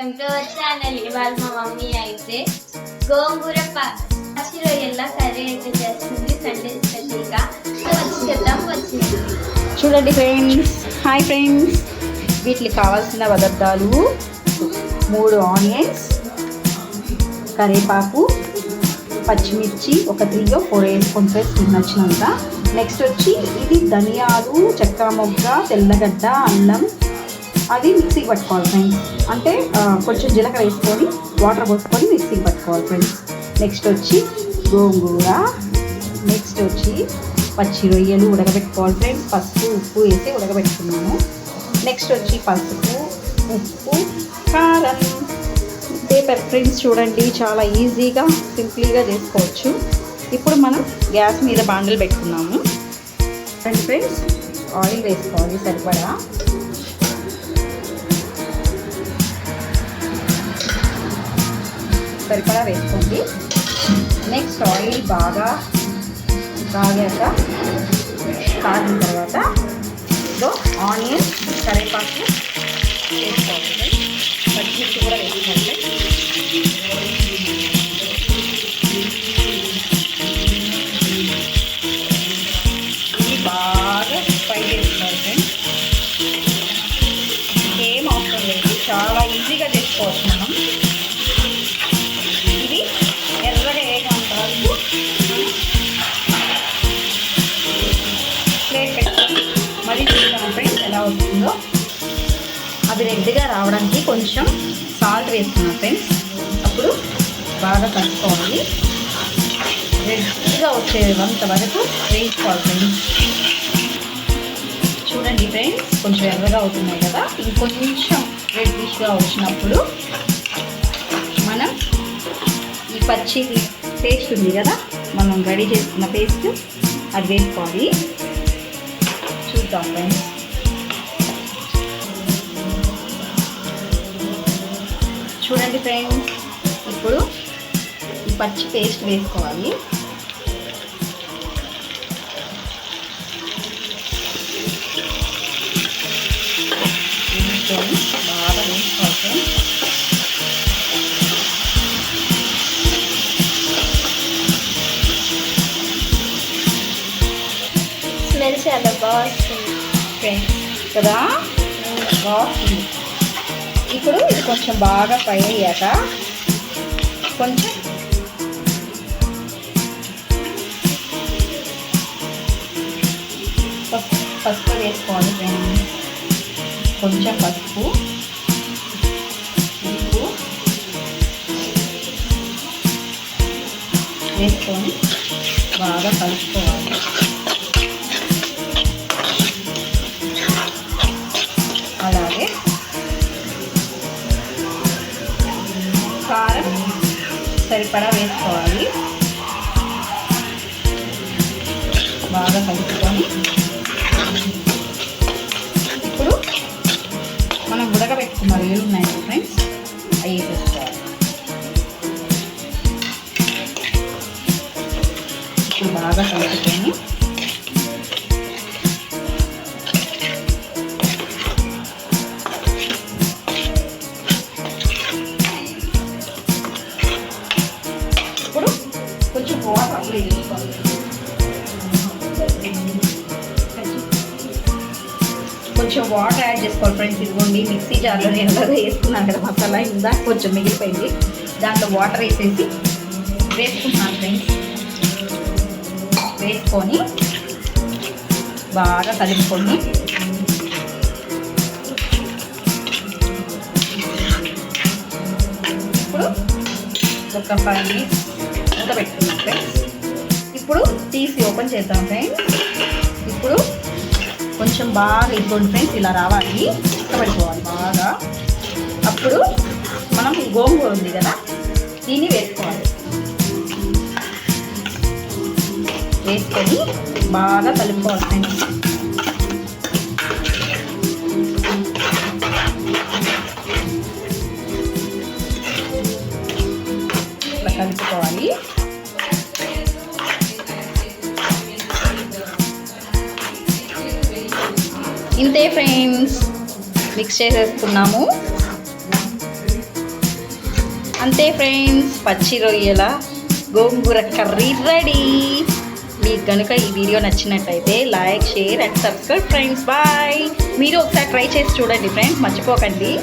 Welcome to our channel. ఇవాళ మా mummy అయితే గోంగూర పచ్చి రొయ్యల కర్రీ అయితే చేస్తుంది సండే స్పెషల్గా. వచ్చేద్దాం వచ్చింది. చూడండి ఫ్రెండ్స్, హాయ్ ఫ్రెండ్స్. వీటికి కావాల్సిన పదార్థాలు 3 ఆనియన్స్, కరివేపాకు, పచ్చిమిర్చి ఒక 3 or 4 వేసుకొని ఫ్రెండ్స్ నచ్చినంత. నెక్స్ట్ వచ్చి ఇది ధనియాలు, చెక్క మొగ్గ, తెల్లగడ్డ, అల్లం అది మిక్సీకి పట్టుకోవాలి ఫ్రెండ్స్. అంటే కొంచెం జీలకర్ర వేసుకొని వాటర్ పోసుకొని మిక్సీకి పట్టుకోవాలి ఫ్రెండ్స్. నెక్స్ట్ వచ్చి గోంగూర, నెక్స్ట్ వచ్చి పచ్చి రొయ్యలు ఉడకబెట్టుకోవాలి ఫ్రెండ్స్. పసుపు ఉప్పు వేసి ఉడకబెట్టుకున్నాము. నెక్స్ట్ వచ్చి పసుపు, ఉప్పు, కారం, పేపర్ ఫ్రెండ్స్. చూడండి చాలా ఈజీగా సింపుల్గా చేసుకోవచ్చు. ఇప్పుడు మనం గ్యాస్ మీద బాండలు పెట్టుకున్నాము ఫ్రెండ్స్. ఆయిల్ వేసుకోవాలి సరిపడా. సరిపడా వేసుకోండి. నెక్స్ట్ ఆయిల్ బాగా కాగాక కాగిన తర్వాత ఆనియన్, కరివేపాకు వేసుకోవాలి. పచ్చిమిర్చి కూడా వేసుకోండి. ఇది బాగా ఫ్రై చేసుకోవాలి ఫ్రెండ్స్. ఏం అవసరం లేదు, చాలా ఈజీగా చేసుకోవచ్చు మనం. మరీ చూస్తాను ఫ్రెండ్స్ ఎలా అవుతుందో. అది రెడ్గా రావడానికి కొంచెం సాల్ట్ వేస్తున్నాను ఫ్రెండ్స్. అప్పుడు బాగా కలుపుకోవాలి. రెడ్గా వచ్చేంత వరకు వేసుకోవాలి ఫ్రెండ్స్. చూడండి ఫ్రెండ్స్, కొంచెం ఎర్రగా అవుతున్నాయి కదా. ఇంకొంచెం రెడ్డిష్గా వచ్చినప్పుడు మనం ఈ పచ్చి పేస్ట్ ఉంది కదా, మనం రెడీ చేసుకున్న పేస్ట్ అది వేసుకోవాలి. చూద్దాం ఫ్రెండ్స్. చూడండి ఫ్రెండ్స్, ఇప్పుడు ఈ పచ్చి పేస్ట్ వేసుకోవాలి. వేసుకొని బాగా వేసుకోవాలి ఫ్రెండ్స్. స్మెల్ చాలా బాగుంటుంది ఫ్రెండ్స్ కదా, బాగుంది. ఇప్పుడు ఇది కొంచెం బాగా ఫ్రై అయ్యాక కొంచెం పసుపు వేసుకోవాలి ఫ్రెండ్స్. కొంచెం పసుపు, ఉప్పు వేసుకొని బాగా కలుపుకోవాలి. అలాగే కారం సరిపడా వేసుకోవాలి. బాగా కలుపుకొని ఇప్పుడు మనం ఉడకబెట్టుకున్న రొయ్యలు ఉన్నాయి ఫ్రెండ్స్, అవి వేసుకోవాలి. ఇప్పుడు బాగా కలుపుకొని కొంచెం వాటర్ అప్లై చేసుకోవాలి. కొంచెం వాటర్ యాడ్ చేసుకోవాలి ఫ్రెండ్స్. ఇదిగోండి మిక్సీ జార్లో నేను ఎలాగో వేసుకున్నాను కదా మసాలా, ఇందా కొంచెం మిగిలిపోయింది. దాంట్లో వాటర్ వేసేసి వేసుకుంటున్నాను ఫ్రెండ్స్. వేసుకొని బాగా కలుపుకొని ఇప్పుడు ఒక 5 minutes పెట్టుకున్నాం ఫ్రెండ్స్. ఇప్పుడు తీసి ఓపెన్ చేద్దాం ఫ్రెండ్స్. ఇప్పుడు కొంచెం బాగా ఇవ్వండి ఫ్రెండ్స్, ఇలా రావాలి, ఇష్టపడిపోవాలి బాగా. అప్పుడు మనం గోంగూర ఉంది కదా, దీన్ని వేసుకోవాలి. వేసుకొని బాగా కలుపుకోవాలి ఫ్రెండ్స్. ఇట్లా కలుపుకోవాలి. ఇంతే ఫ్రెండ్స్, మిక్స్ చేసేసుకున్నాము. అంతే ఫ్రెండ్స్, పచ్చి రొయ్యల గోంగూర కర్రీ రెడీ. మీకు కనుక ఈ వీడియో నచ్చినట్లయితే like, share and subscribe friends. Bye. మీరు ఒకసారి ట్రై చేసి చూడండి ఫ్రెండ్స్, మర్చిపోకండి.